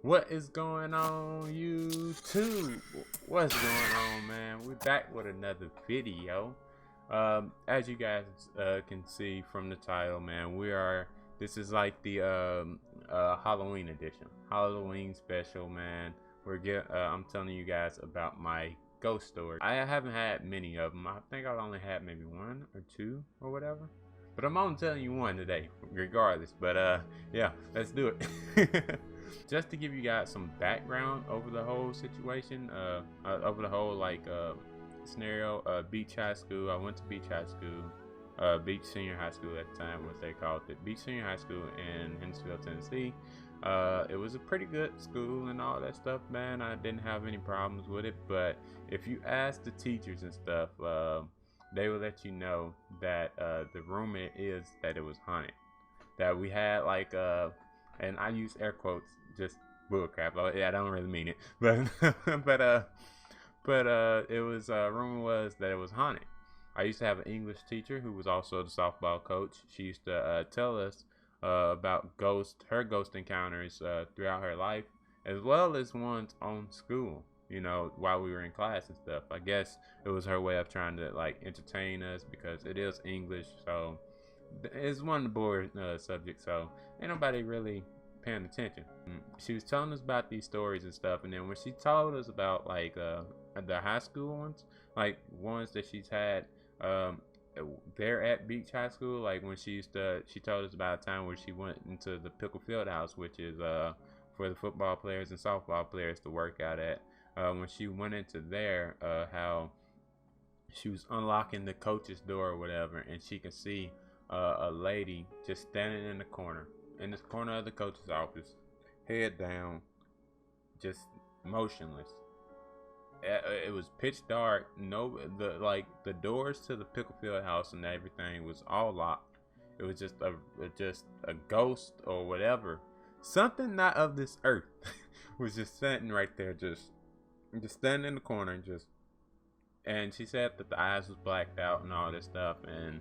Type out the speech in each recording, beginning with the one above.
What is going on, YouTube? What's going on, man? We're back with another video. As you guys can see from the title, man, this is like the Halloween edition, Halloween special, man. I'm telling you guys about my ghost story. I haven't had many of them. I think I've only had maybe one or two or whatever. But I'm only telling you one today, regardless. But yeah, let's do it. Just to give you guys some background over the whole situation, over the whole scenario. Beach High School. I went to Beach High School, Beach Senior High School at the time, what they called it, Beach Senior High School in Hendersonville, Tennessee. It was a pretty good school and all that stuff, man. I didn't have any problems with it, but if you ask the teachers and stuff, they will let you know that the rumor is that it was haunted. That we had and I use air quotes, just bullcrap. Yeah, I don't really mean it, but it was rumor was that it was haunted. I used to have an English teacher who was also the softball coach. She used to tell us about her ghost encounters throughout her life, as well as ones on school. You know, while we were in class and stuff. I guess it was her way of trying to entertain us, because it is English, so it's one of the board subjects, so ain't nobody really paying attention. She was telling us about these stories and stuff, and then when she told us about the high school ones, ones that she's had there at Beach High School, when she told us about a time where she went into the Pickle Field House, which is for the football players and softball players to work out at. When she went into there, how she was unlocking the coach's door or whatever, and she could see a lady just standing in the corner of the coach's office, head down, just motionless. It was pitch dark. The doors to the Pickle Field House and everything was all locked. It was just a ghost or whatever, something not of this earth, was just sitting right there, just standing in the corner, and she said that the eyes was blacked out and all this stuff, and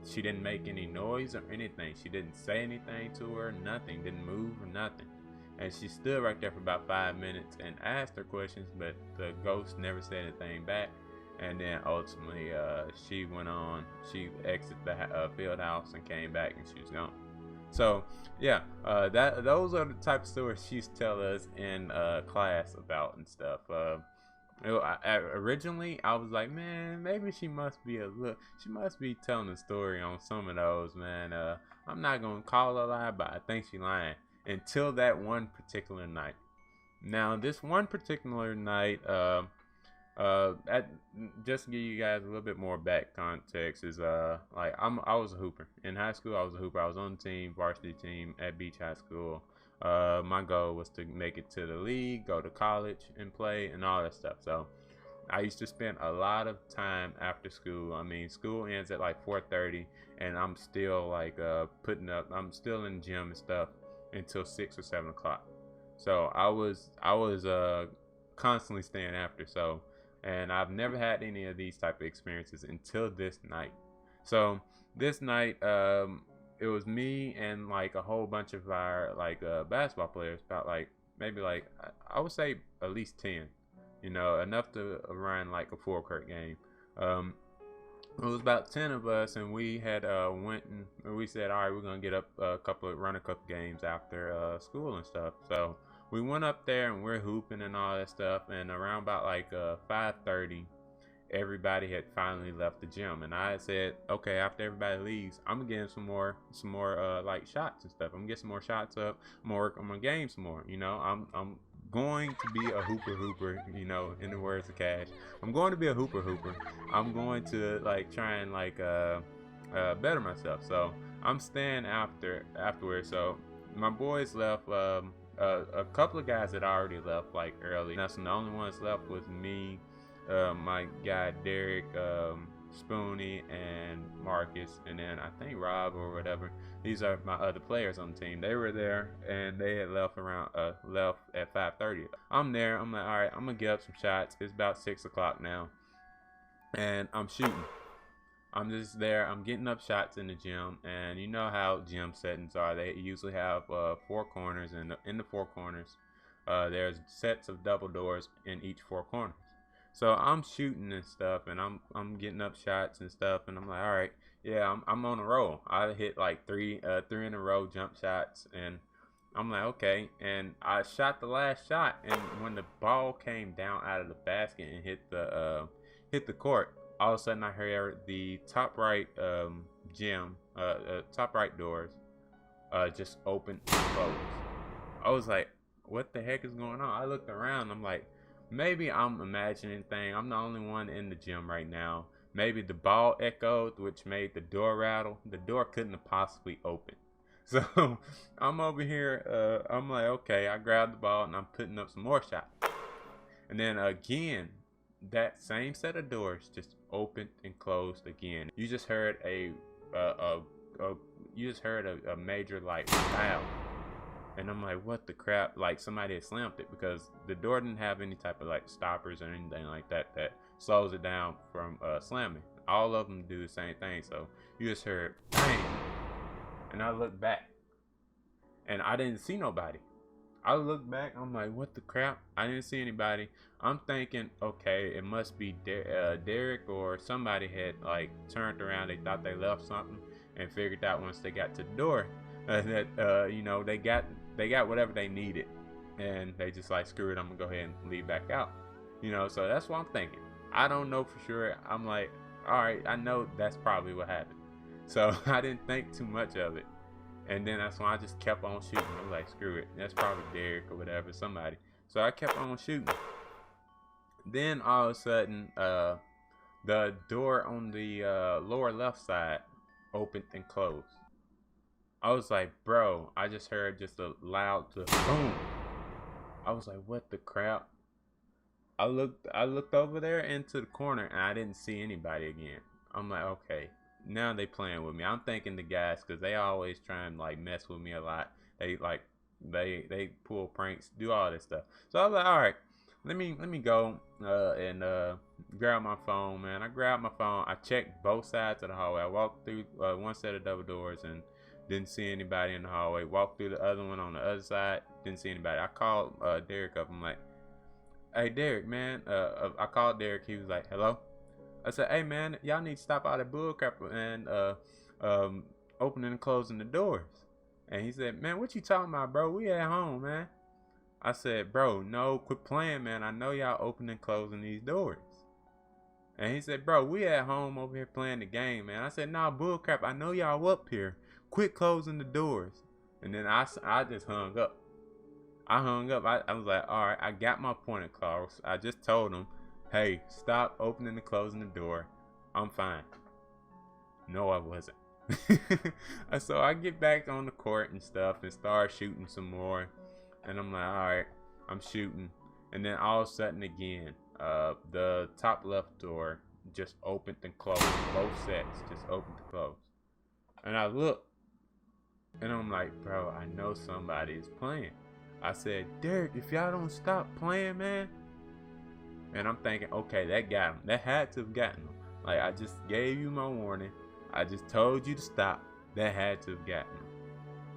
she didn't make any noise or anything. She didn't say anything to her, nothing, didn't move or nothing. And she stood right there for about 5 minutes and asked her questions, but the ghost never said anything back. And then ultimately, she went on. She exited the field house and came back, and she was gone. So yeah, those are the type of stories she used to tell us in class about and stuff. Originally I was like, man, maybe she must be telling a story on some of those, man. I'm not gonna call her a lie, but I think she lying, until that one particular night. Now this one particular night, just to give you guys a little bit more back context, is I was a hooper in high school. I was a hooper. I was on the team, varsity team at Beach High School. My goal was to make it to the league, go to college and play and all that stuff. So I used to spend a lot of time after school. I mean, school ends at 4:30, and I'm still I'm still in the gym and stuff until 6 or 7 o'clock. So I was constantly staying after. So, and I've never had any of these type of experiences until this night. So this night, it was me and a whole bunch of our basketball players, about maybe I would say at least 10, enough to run a full court game. It was about 10 of us, and we had went and we said, all right, we're gonna get up run a couple games after school and stuff. So we went up there and we're hooping and all that stuff, and around about 5:30, everybody had finally left the gym, and I had said, okay, after everybody leaves, I'm gonna get some more shots and stuff. I'm gonna get some more shots up. I'm gonna work on my game some more. I'm going to be a hooper, in the words of Cash. I'm going to be a hooper. I'm going to try and better myself. So I'm staying afterwards. So my boys left. A couple of guys had already left early. That's the only ones left was me, my guy Derek, Spoonie, and Marcus, and then I think Rob or whatever. These are my other players on the team. They were there, and they had left at 5:30. I'm there. I'm like, all right, I'm gonna get up some shots. It's about 6 o'clock now, and I'm shooting. I'm just there. I'm getting up shots in the gym, and you know how gym settings are. They usually have four corners, and in the four corners, there's sets of double doors in each four corners. So I'm shooting and stuff, and I'm getting up shots and stuff, and I'm like, all right, yeah, I'm on a roll. I hit like three in a row jump shots, and I'm like, okay, and I shot the last shot, and when the ball came down out of the basket and hit the court, all of a sudden I heard the top right top right doors just open and close. I was like, what the heck is going on? I looked around. I'm like, maybe I'm imagining things. I'm the only one in the gym right now. Maybe the ball echoed, which made the door rattle. The door couldn't have possibly opened. So I'm over here. I'm like, okay. I grabbed the ball and I'm putting up some more shots. And then again, that same set of doors just opened and closed again. You just heard a major like loud. And I'm like, what the crap? Like somebody had slammed it, because the door didn't have any type of like stoppers or anything like that slows it down from slamming. All of them do the same thing. So you just heard bang. And I looked back and I didn't see nobody. I looked back, I'm like, what the crap? I didn't see anybody. I'm thinking, okay, it must be Derek or somebody had like turned around. They thought they left something and figured out once they got to the door that you know, they got whatever they needed, and they just like, screw it, I'm gonna go ahead and leave back out. You know, so that's what I'm thinking. I don't know for sure. I'm like, all right, I know that's probably what happened. So I didn't think too much of it. And then that's when I just kept on shooting. I'm like, screw it. That's probably Derek or whatever, somebody. So I kept on shooting. Then all of a sudden, the door on the lower left side opened and closed. I was like, bro, I just heard just a loud boom. I was like, what the crap? I looked over there into the corner and I didn't see anybody again. I'm like, okay, now they playing with me. I'm thinking the guys, because they always try and like mess with me a lot. They pull pranks, do all this stuff. So I was like, all right, let me go and grab my phone, man. I grabbed my phone. I checked both sides of the hallway. I walked through one set of double doors and didn't see anybody in the hallway. Walked through the other one on the other side. Didn't see anybody. I called Derek up. I'm like, hey Derek, man. I called Derek. He was like, hello. I said, hey man, y'all need to stop all that bullcrap and opening and closing the doors. And he said, man, what you talking about, bro? We at home, man. I said, bro, no, quit playing, man. I know y'all opening and closing these doors. And he said, bro, we at home over here playing the game, man. I said, nah, bullcrap. I know y'all up here. Quit closing the doors. And then I just hung up. I hung up. I was like, all right, I got my point across. I just told him, hey, stop opening and closing the door. I'm fine. No, I wasn't. So I get back on the court and stuff and start shooting some more. And I'm like, all right, I'm shooting. And then all of a sudden again, the top left door just opened and closed. Both sets just opened and closed. And I look, and I'm like, bro, I know somebody is playing. I said, Derek, if y'all don't stop playing, man. And I'm thinking, okay, that got him. That had to have gotten him. Like, I just gave you my warning. I just told you to stop. That had to have gotten him.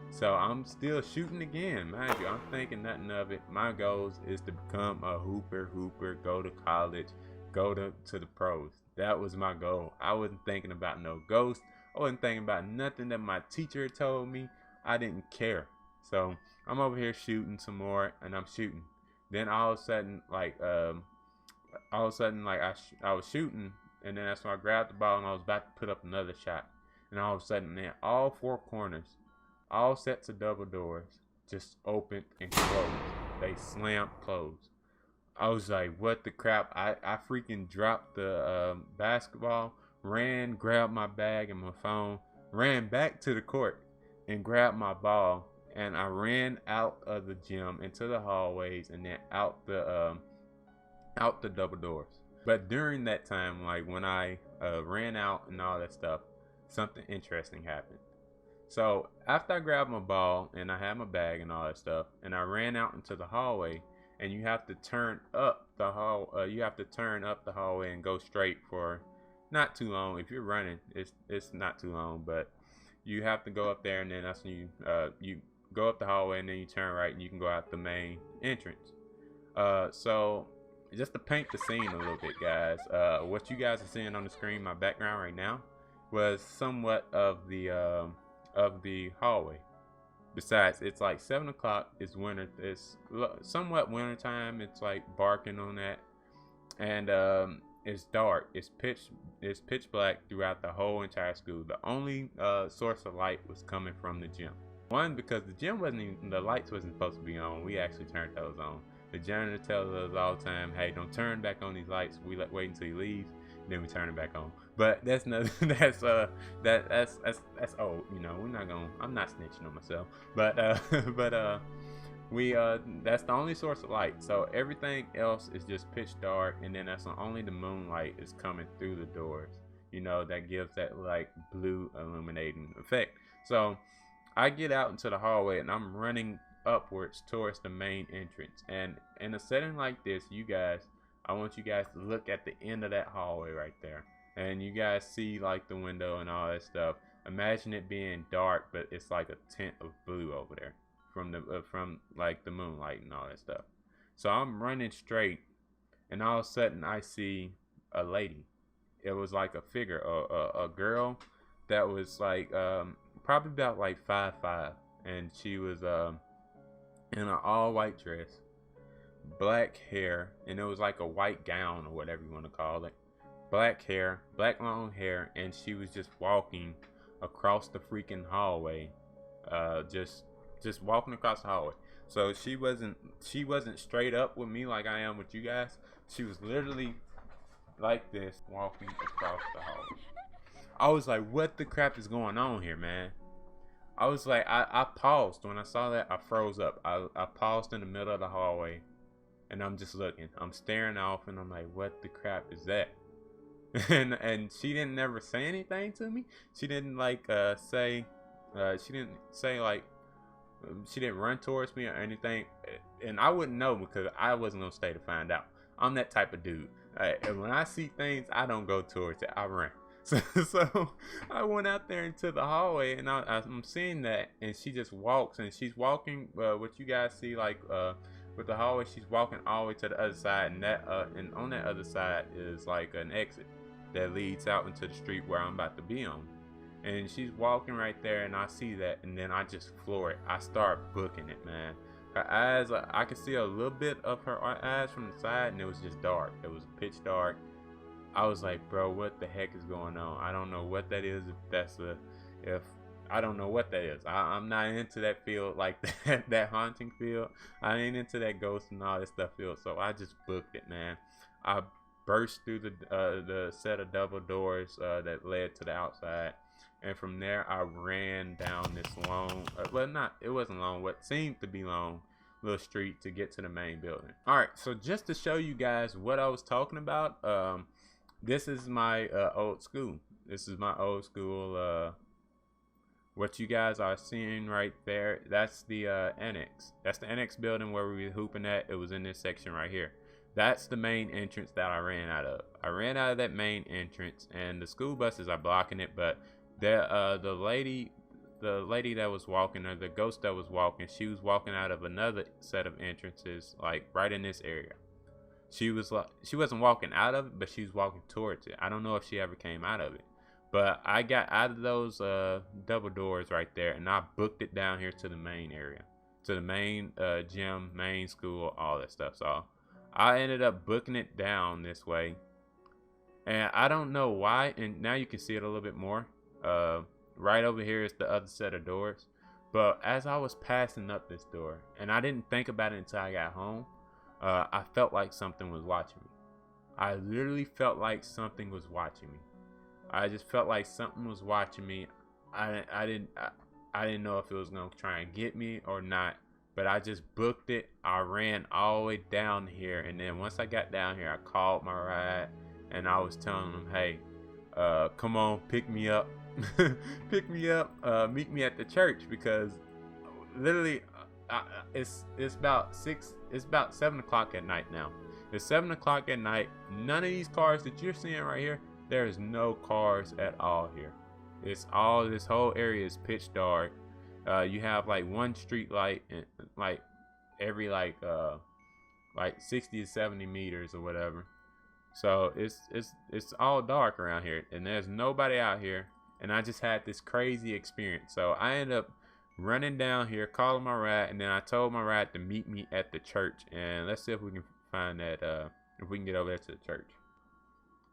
So I'm still shooting again, mind you. I'm thinking nothing of it. My goals is to become a hooper, go to college, go to the pros. That was my goal. I wasn't thinking about no ghost. I wasn't thinking about nothing that my teacher told me. I didn't care. So I'm over here shooting some more, and I'm shooting. Then all of a sudden, I was shooting, and then that's when I grabbed the ball and I was about to put up another shot. And all of a sudden, man, all four corners, all sets of double doors just opened and closed. They slammed closed. I was like, what the crap? I freaking dropped the basketball, ran, grabbed my bag and my phone, ran back to the court and grabbed my ball. And I ran out of the gym into the hallways and then out the double doors. But during that time, like when I ran out and all that stuff, something interesting happened. So after I grabbed my ball and I had my bag and all that stuff, and I ran out into the hallway, and you have to turn up the hallway and go straight for not too long. If you're running, it's not too long, but you have to go up there, and then that's when you go up the hallway, and then you turn right, and you can go out the main entrance. So just to paint the scene a little bit, guys, what you guys are seeing on the screen, my background right now, was somewhat of the hallway. Besides, it's like 7 o'clock. It's winter. It's somewhat winter time. It's like barking on that, and it's dark. It's pitch black throughout the whole entire school. The only source of light was coming from the gym. One, because the gym wasn't even, the lights wasn't supposed to be on. We actually turned those on. The janitor tells us all the time, "Hey, don't turn back on these lights. We wait until he leaves, then we turn it back on." But that's not that's old. You know, we're not gonna. I'm not snitching on myself. But we that's the only source of light. So everything else is just pitch dark, and then that's only the moonlight is coming through the doors. You know, that gives that like blue illuminating effect. So I get out into the hallway, and I'm running upwards towards the main entrance. And in a setting like this, I want you guys to look at the end of that hallway right there, and you guys see like the window and all that stuff. Imagine it being dark, but it's like a tint of blue over there from like the moonlight and all that stuff. So I'm running straight, and all of a sudden I see a lady. It was like a figure, a girl that was like probably about like 5'5", and she was in an all white dress, black hair, and it was like a white gown or whatever you want to call it. Black hair, black long hair, and she was just walking across the freaking hallway, just walking across the hallway. So she wasn't straight up with me like I am with you guys. She was literally like this, walking across the hallway. I was like, what the crap is going on here, man? I was like, I paused. When I saw that, I froze up. I paused in the middle of the hallway, and I'm just looking. I'm staring off, and I'm like, what the crap is that? and she didn't never say anything to me. She didn't like she didn't say like, she didn't run towards me or anything. And I wouldn't know because I wasn't gonna stay to find out. I'm that type of dude. And when I see things, I don't go towards it. I run. So I went out there into the hallway, and I'm seeing that, and she just walks, and she's walking what you guys see like with the hallway. She's walking all the way to the other side, and and on that other side is like an exit that leads out into the street where I'm about to be on. And she's walking right there, and I see that, and then I just floor it. I start booking it, man. Her eyes, I could see a little bit of her eyes from the side, and it was just dark. It was pitch dark. I was like, bro, what the heck is going on? I don't know what that is. I don't know what that is. I'm not into that field like that haunting field. I ain't into that ghost and all that stuff field. So I just booked it, man. I burst through the set of double doors that led to the outside, and from there I ran down this long, it wasn't long, what seemed to be long, little street to get to the main building. All right, so just to show you guys what I was talking about, this is my old school. This is my old school. What you guys are seeing right there, that's the annex. That's the annex building where we were hooping at. It was in this section right here. That's the main entrance that I ran out of. I ran out of that main entrance, and the school buses are blocking it. But the lady that was walking, or the ghost that was walking, she was walking out of another set of entrances, like right in this area. She wasn't walking out of it, but she was walking towards it. I don't know if she ever came out of it, but I got out of those double doors right there, and I booked it down here to the main area, to the main gym, main school, all that stuff. So I ended up booking it down this way, and I don't know why. And now you can see it a little bit more. Right over here is the other set of doors. But as I was passing up this door, and I didn't think about it until I got home, I felt like something was watching me. I literally felt like something was watching me. I just felt like something was watching me. I didn't know if it was gonna try and get me or not, but I just booked it. I ran all the way down here, and then once I got down here, I called my ride, and I was telling them, hey, come on, pick me up. Pick me up, meet me at the church, because literally it's about 7 o'clock at night now. It's 7 o'clock at night. None of these cars that you're seeing right here, There's no cars at all here. It's all, this whole area is pitch dark. You have like one street light and like every like 60 to 70 meters or whatever. So it's all dark around here, and there's nobody out here. And I just had this crazy experience. So I ended up running down here, calling my ride, and then I told my ride to meet me at the church. And let's see if we can find that, if we can get over there to the church.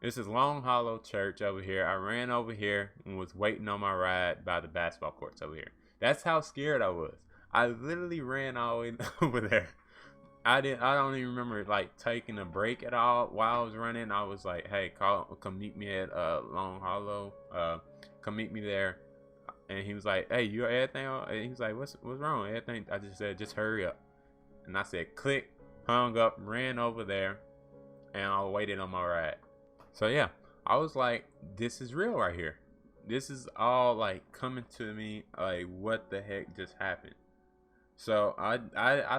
This is Long Hollow Church over here. I ran over here and was waiting on my ride by the basketball courts over here. That's how scared I was. I literally ran all the way over there. I don't even remember like taking a break at all while I was running. I was like, hey, come meet me at Long Hollow. Come meet me there. And he was like, hey, you everything? And he was like, what's wrong? Everything? I just said, just hurry up. And I said, click, hung up, ran over there, and I waited on my ride. So yeah, I was like, this is real right here. This is all like coming to me, like what the heck just happened? So I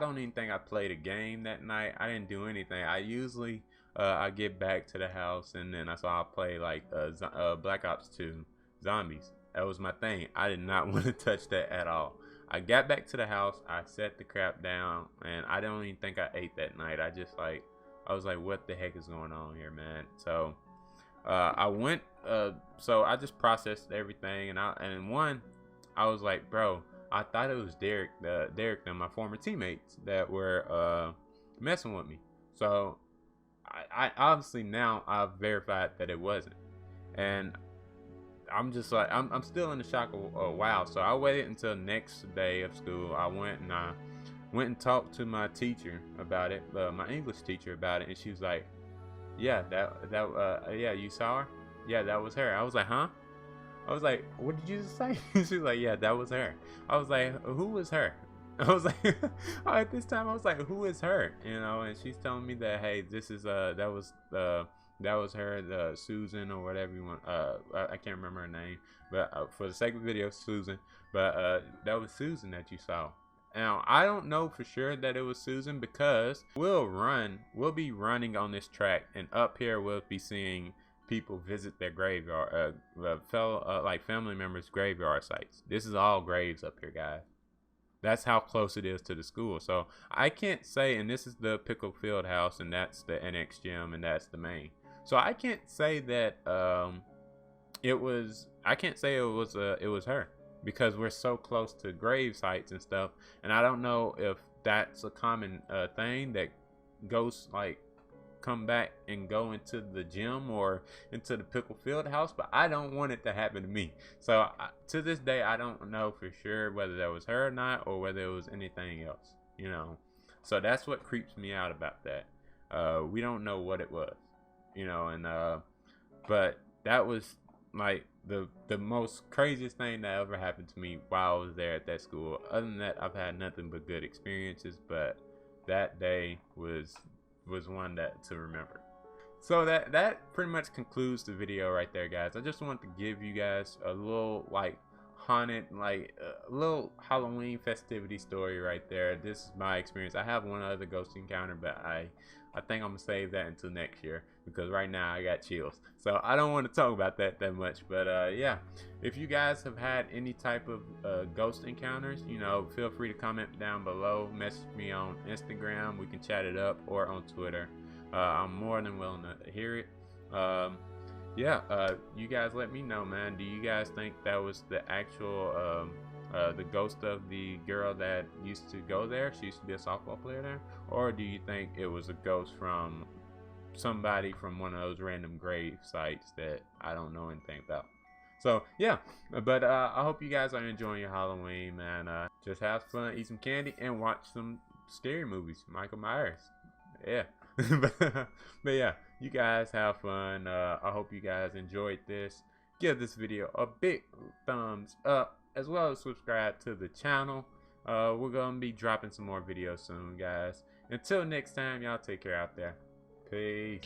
don't even think I played a game that night. I didn't do anything. I usually I get back to the house and then I play like Black Ops 2 Zombies. That was my thing. I did not want to touch that at all. I got back to the house, I set the crap down, and I don't even think I ate that night. I was like, what the heck is going on here, man? So I went, so I just processed everything, and I was like, bro, I thought it was Derek and my former teammates that were messing with me. So I obviously now I've verified that it wasn't, and I'm just like, I'm still in the shock of wow. So I waited until next day of school. I went and talked to my teacher about it, my English teacher about it, and she was like, yeah, yeah, you saw her? Yeah, that was her. I was like, huh? I was like, what did you just say? She was like, yeah, that was her. I was like, who was her? I was like, at this time, I was like, who is her? You know, and she's telling me that, hey, this is, that was her, Susan or whatever you want. I can't remember her name, but for the sake of the video, Susan. But that was Susan that you saw. Now, I don't know for sure that it was Susan because we'll be running on this track, and up here we'll be seeing people visit their graveyard, like family members' graveyard sites. This is all graves up here, guys. That's how close it is to the school. So I can't say, and this is the Pickle Field House, and that's the NX gym, and that's the main. So I can't say that it was her, because we're so close to grave sites and stuff, and I don't know if that's a common thing that ghosts like come back and go into the gym or into the Pickle Field House, but I don't want it to happen to me. So to this day, I don't know for sure whether that was her or not, or whether it was anything else, you know. So that's what creeps me out about that. We don't know what it was, you know, and but that was like the most craziest thing that ever happened to me while I was there at that school. Other than that, I've had nothing but good experiences, but that day was one that to remember. So that pretty much concludes the video right there, guys. I just want to give you guys a little like haunted, like a little Halloween festivity story right there. This is my experience. I have one other ghost encounter, but I think I'm gonna save that until next year, because right now I got chills. So I don't want to talk about that much. But yeah, if you guys have had any type of ghost encounters, you know, feel free to comment down below. Message me on Instagram. We can chat it up, or on Twitter. I'm more than willing to hear it. Yeah, you guys let me know, man. Do you guys think that was the actual the ghost of the girl that used to go there? She used to be a softball player there. Or do you think it was a ghost from somebody from one of those random grave sites that I don't know anything about? So yeah, but I hope you guys are enjoying your Halloween, man. Just have fun, eat some candy, and watch some scary movies. Michael Myers. Yeah. But yeah, you guys have fun. I hope you guys enjoyed this. Give this video a big thumbs up, as well as subscribe to the channel. We're gonna be dropping some more videos soon, guys. Until next time, y'all take care out there. Peace.